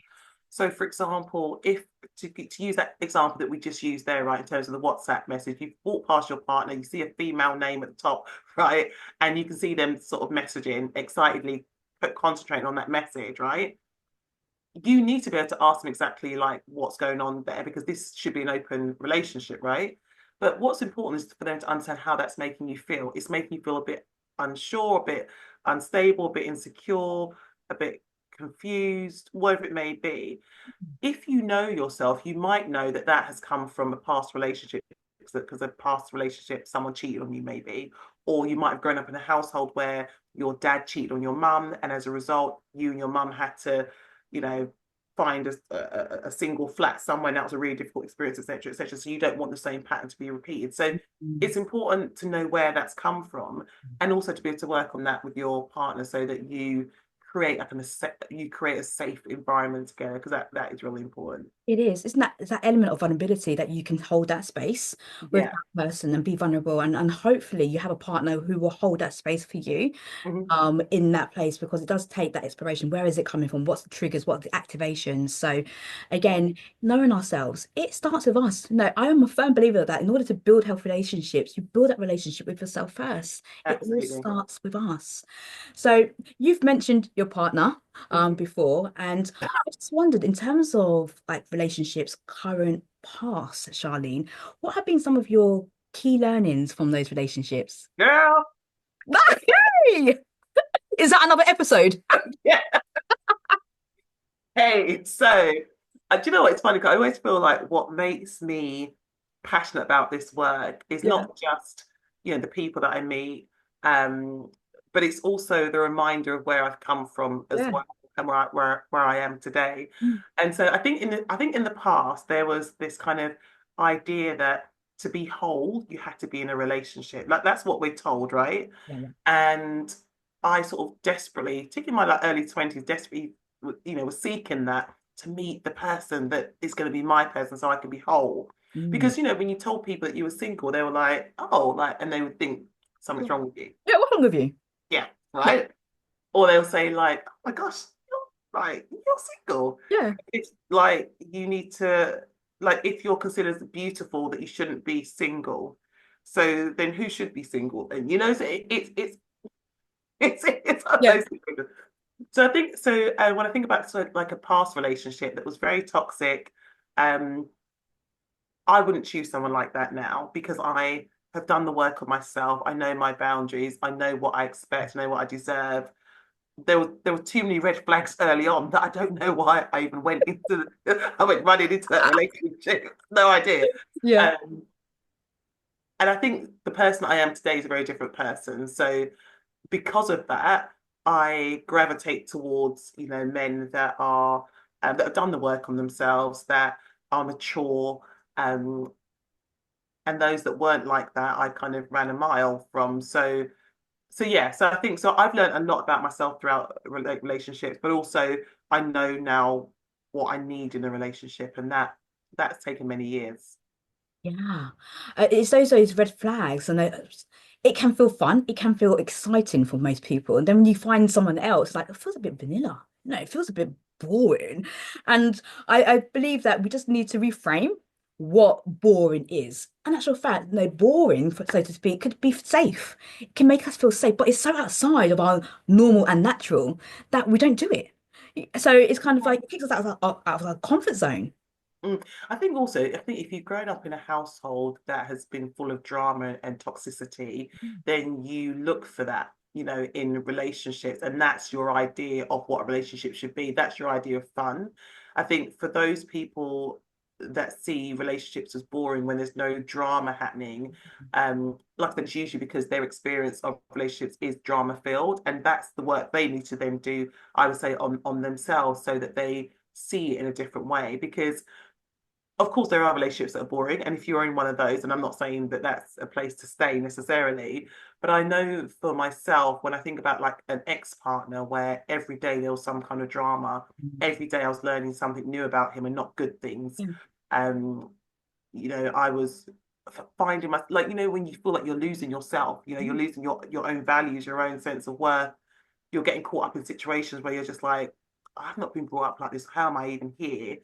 So, for example, if to use that example that we just used there, right, in terms of the WhatsApp message, you walk past your partner, you see a female name at the top, right, and you can see them sort of messaging excitedly, concentrating on that message, right? You need to be able to ask them exactly like what's going on there, because this should be an open relationship, right? But what's important is for them to understand how that's making you feel. It's making you feel a bit unsure, a bit unstable, a bit insecure, a bit confused, whatever it may be. If you know yourself, you might know that that has come from a past relationship, because a past relationship, someone cheated on you, maybe, or you might have grown up in a household where your dad cheated on your mum, and as a result, you and your mum had to, you know, find a single flat somewhere, and that was a really difficult experience, etc., etc. So you don't want the same pattern to be repeated. So Mm. it's important to know where that's come from, and also to be able to work on that with your partner so that you create a safe environment together, because that is really important. It is. Isn't that it's that element of vulnerability that you can hold that space with Yeah. that person and be vulnerable and hopefully you have a partner who will hold that space for you Mhm. in that place because it does take that exploration. Where is it coming from? What's the triggers? What are the activations? So Yeah, again, knowing ourselves, it starts with us. No, I am a firm believer that in order to build healthy relationships, you build that relationship with yourself first. It all absolutely. starts with us. So you've mentioned your partner Mhm. before, and I just wondered in terms of like relationships, current, past, Charlene, what have been some of your key learnings from those relationships? Girl, Hey! Is that another episode? yeah. Hey, so do you know what? It's funny, 'cause I always feel like what makes me passionate about this work is Yeah, not just, the people that I meet, um, but it's also the reminder of where I've come from as yeah. well, and where I am today. Mm. And so I think in the past there was this kind of idea that to be whole, you had to be in a relationship. Like that's what we're told, right? Yeah, yeah. And I sort of desperately, particularly in my like early 20s, desperately, was seeking that to meet the person that is going to be my person so I can be whole. Mm. Because, when you told people that you were single, they were like, oh, like, and they would think something's wrong with you. Yeah, what's wrong with you? Yeah, right. Or they'll say, like, oh my gosh, you're single. Yeah. It's like you need to, like, if you're considered beautiful, that you shouldn't be single. So then who should be single? And you know, so it's one of Yeah. those things. So I think so when I think about sort of like a past relationship that was very toxic, um, I wouldn't choose someone like that now because I have done the work on myself. I know my boundaries. I know what I expect. I know what I deserve. There were too many red flags early on that I don't know why I even went into I went running into that relationship. No idea. Yeah. Um, and I think the person I am today is a very different person. So because of that, I gravitate towards, men that have done the work on themselves, that are mature, um, and those that weren't like that, I kind of ran a mile from. So yeah, so I think so. I've learned a lot about myself throughout relationships, but also I know now what I need in a relationship, and that's taken many years. Yeah. It's those red flags, and it can feel fun. It can feel exciting for most people. And then when you find someone else, like it feels a bit vanilla. No, it feels a bit boring. And I believe that we just need to reframe what boring is. And actual fact, no, boring, so to speak, could be safe. It can make us feel safe, but it's so outside of our normal and natural that we don't do it. So it's kind of like it kicks us out of our comfort zone. I think if you've grown up in a household that has been full of drama and toxicity, then you look for that, in relationships, and that's your idea of what a relationship should be. That's your idea of fun. I think for those people that see relationships as boring when there's no drama happening, like I said, it's usually because their experience of relationships is drama filled, and that's the work they need to then do, I would say, on themselves so that they see it in a different way. Because of course there are relationships that are boring, and if you're in one of those, and I'm not saying that that's a place to stay necessarily, but I know for myself, when I think about like an ex-partner where every day there was some kind of drama, every day I was learning something new about him and not good things. Yeah. um I was finding my, like, when you feel like you're losing yourself, you're losing your own values, your own sense of worth. You're getting caught up in situations where you're just like, I've not been brought up like this, how am I even here?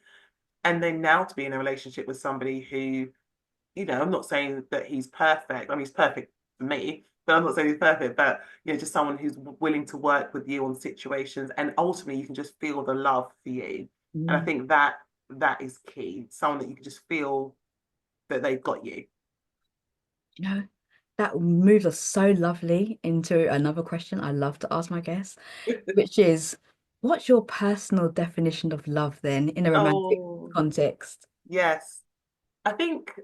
And then now to be in a relationship with somebody who, I'm not saying that he's perfect. I mean, he's perfect for me, but I'm not saying he's perfect. But just someone who's willing to work with you on situations, and ultimately you can just feel the love for you. And I Mm. think that is key. Someone that you can just feel that they've got you. You know, that moves us so lovely into another question I love to ask my guests, which is, what's your personal definition of love then in a romantic Oh, context? yes. I think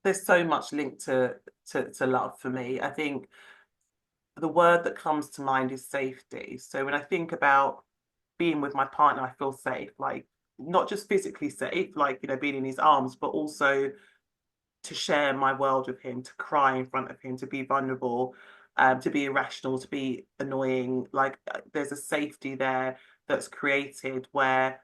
there's so much linked to love for me. I think the word that comes to mind is safety. So when I think about being with my partner, I feel safe, like not just physically safe, like, being in his arms, but also to share my world with him, to cry in front of him, to be vulnerable, to be irrational, to be annoying. Like there's a safety there that's created where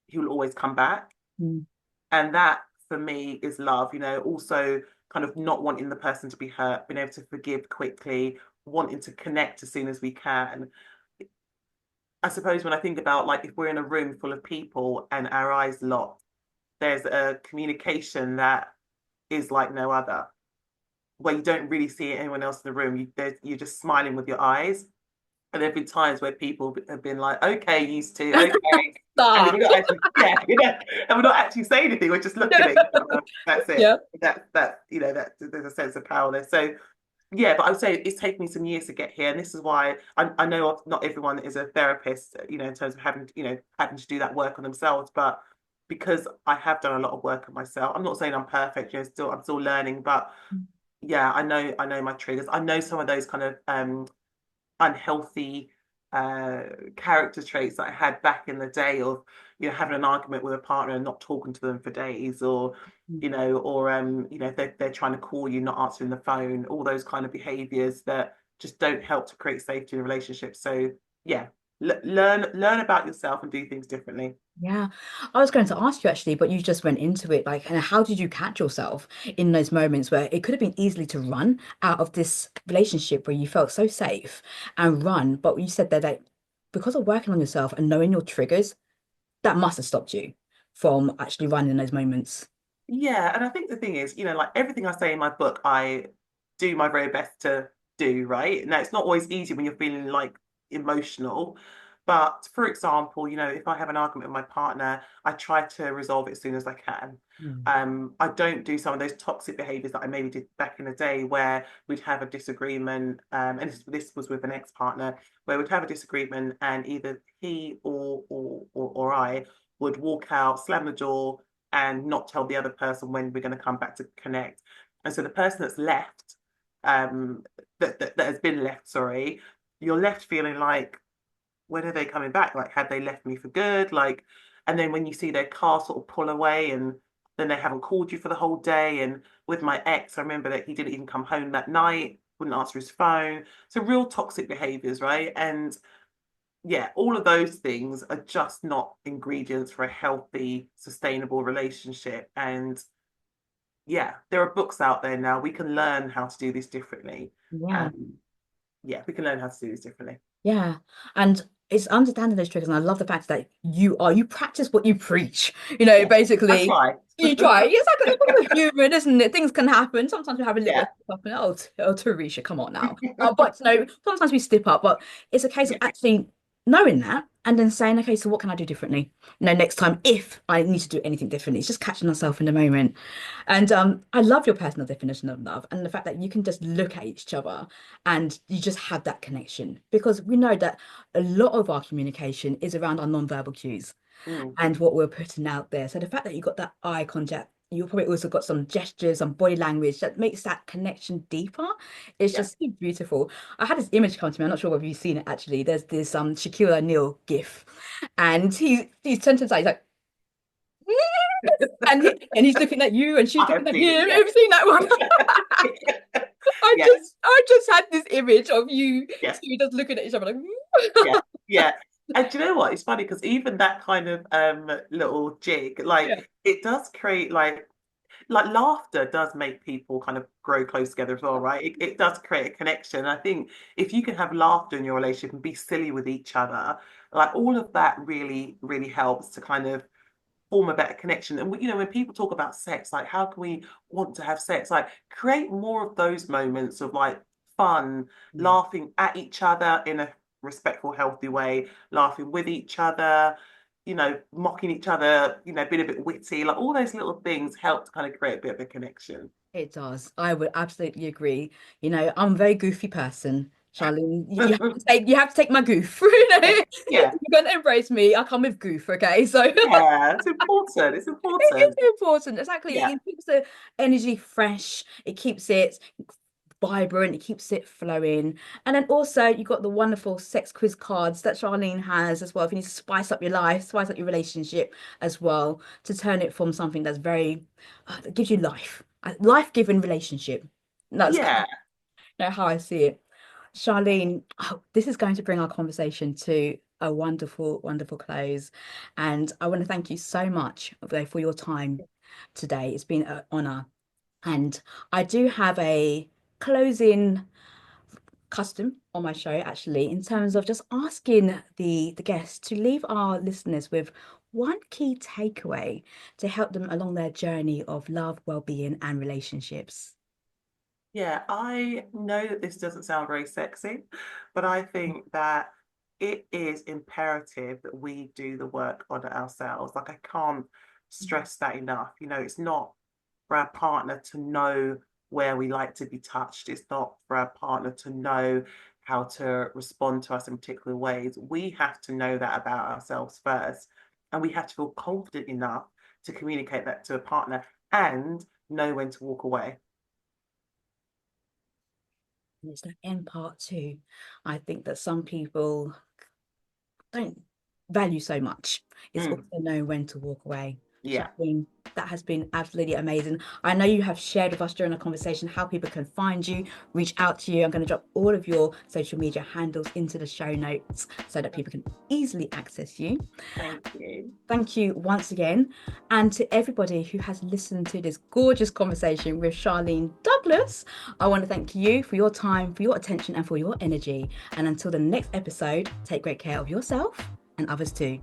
he will always come back. Mm. And that for me is love, also kind of not wanting the person to be hurt, being able to forgive quickly, wanting to connect as soon as we can. I suppose when I think about, like, if we're in a room full of people and our eyes lock, there's a communication that is like no other, where you don't really see anyone else in the room. You're just smiling with your eyes. And there have been times where people have been like, okay, used to, okay. And we're Stop. not actually, yeah, and we're not actually saying anything. We're just looking at each other. That's it. Yeah. That there's a sense of power there. So yeah, but I would say it's taken me some years to get here. And this is why I know not everyone is a therapist, in terms of having to do that work on themselves. But because I have done a lot of work on myself, I'm not saying I'm perfect, I'm still learning, but yeah, I know my triggers. I know some of those kind of unhealthy character traits that I had back in the day of, having an argument with a partner and not talking to them for days, or if they're trying to call you, not answering the phone, all those kind of behaviors that just don't help to create safety in a relationship. So yeah, learn about yourself and do things differently. Yeah, I was going to ask you actually, but you just went into it. Like, and how did you catch yourself in those moments where it could have been easily to run out of this relationship where you felt so safe and run, but you said that because of working on yourself and knowing your triggers, that must have stopped you from actually running in those moments. Yeah, and I think the thing is, like everything I say in my book, I do my very best to do, right? Now, it's not always easy when you're feeling like emotional. But for example, if I have an argument with my partner, I try to resolve it as soon as I can. Mm. I don't do some of those toxic behaviors that I maybe did back in the day where we'd have a disagreement, and this was with an ex-partner, where we'd have a disagreement and either he or I would walk out, slam the door, and not tell the other person when we're going to come back to connect. And so the person that's left, that has been left, sorry, you're left feeling like, when are they coming back? Like, had they left me for good? Like, and then when you see their car sort of pull away and then they haven't called you for the whole day. And with my ex, I remember that he didn't even come home that night, wouldn't answer his phone. So real toxic behaviors, right? And yeah, all of those things are just not ingredients for a healthy, sustainable relationship. And yeah, there are books out there now. We can learn how to do this differently. Yeah. Um, yeah, we can learn how to do this differently. Yeah, and it's understanding those triggers, and I love the fact that you practice what you preach. Yeah, I Basically, try. you try. It's like it's part of human, isn't it? Things can happen. Sometimes we have a little Yeah, slip up, and oh, Teresha, come on now. But no, sometimes we slip up. But it's a case of yeah, actually knowing that and then saying, okay, so what can I do differently? Next time if I need to do anything differently, it's just catching myself in the moment. And I love your personal definition of love and the fact that you can just look at each other and you just have that connection because we know that a lot of our communication is around our non-verbal cues mm, and what we're putting out there. So the fact that you got that eye contact, you probably also got some gestures and body language that makes that connection deeper. It's yeah. just so beautiful. I had this image come to me. I'm not sure whether you've seen it actually. There's this Shaquille O'Neal gif, and he's turned to the side, he's like, and he's looking at you, and she's I looking have at seen it. him. Yeah, Have you seen that one? yeah, I just had this image of you yeah, two just looking at each other like, yeah, yeah. And do you know what? It's funny because even that kind of little jig, yeah. like it does create like laughter does make people kind of grow close together as well, right? It does create a connection. I think if you can have laughter in your relationship and be silly with each other, like all of that really, really helps to kind of form a better connection. And when people talk about sex, like how can we want to have sex? Like create more of those moments of like fun, Mm. laughing at each other in a respectful, healthy way, laughing with each other, mocking each other, being a bit witty, like all those little things help to kind of create a bit of a connection. It does. I would absolutely agree. I'm a very goofy person, Charlene. You have to take my goof. Yeah, If yeah, you're gonna embrace me, I come with goof, okay? So yeah. It's important. It's it important. is important. Exactly. Yeah, It keeps the energy fresh, it keeps it vibrant, it keeps it flowing. And then also you've got the wonderful sex quiz cards that Charlene has as well. If you need to spice up your life, spice up your relationship as well, to turn it from something that's very that gives you life. A life-giving relationship. That's yeah. how I see it. Charlene, this is going to bring our conversation to a wonderful, wonderful close. And I want to thank you so much for your time today. It's been an honor. And I do have a closing custom on my show, actually, in terms of just asking the guests to leave our listeners with one key takeaway to help them along their journey of love, well-being, and relationships. Yeah, I know that this doesn't sound very sexy, but I think that it is imperative that we do the work on ourselves. Like, I can't stress that enough. It's not for our partner to know where we like to be touched. It's not for our partner to know how to respond to us in particular ways. We have to know that about ourselves first. And we have to feel confident enough to communicate that to a partner and know when to walk away. And it's that end part too. I think that some people don't value so much. It's also Mm, knowing when to walk away. yeah. Shafeen, that has been absolutely amazing. I know you have shared with us during the conversation how people can find you, reach out to you. I'm going to drop all of your social media handles into the show notes so that people can easily access you. Thank you. Thank you once again. And to everybody who has listened to this gorgeous conversation with Charlene Douglas, I want to thank you for your time, for your attention, and for your energy. And until the next episode, take great care of yourself and others too.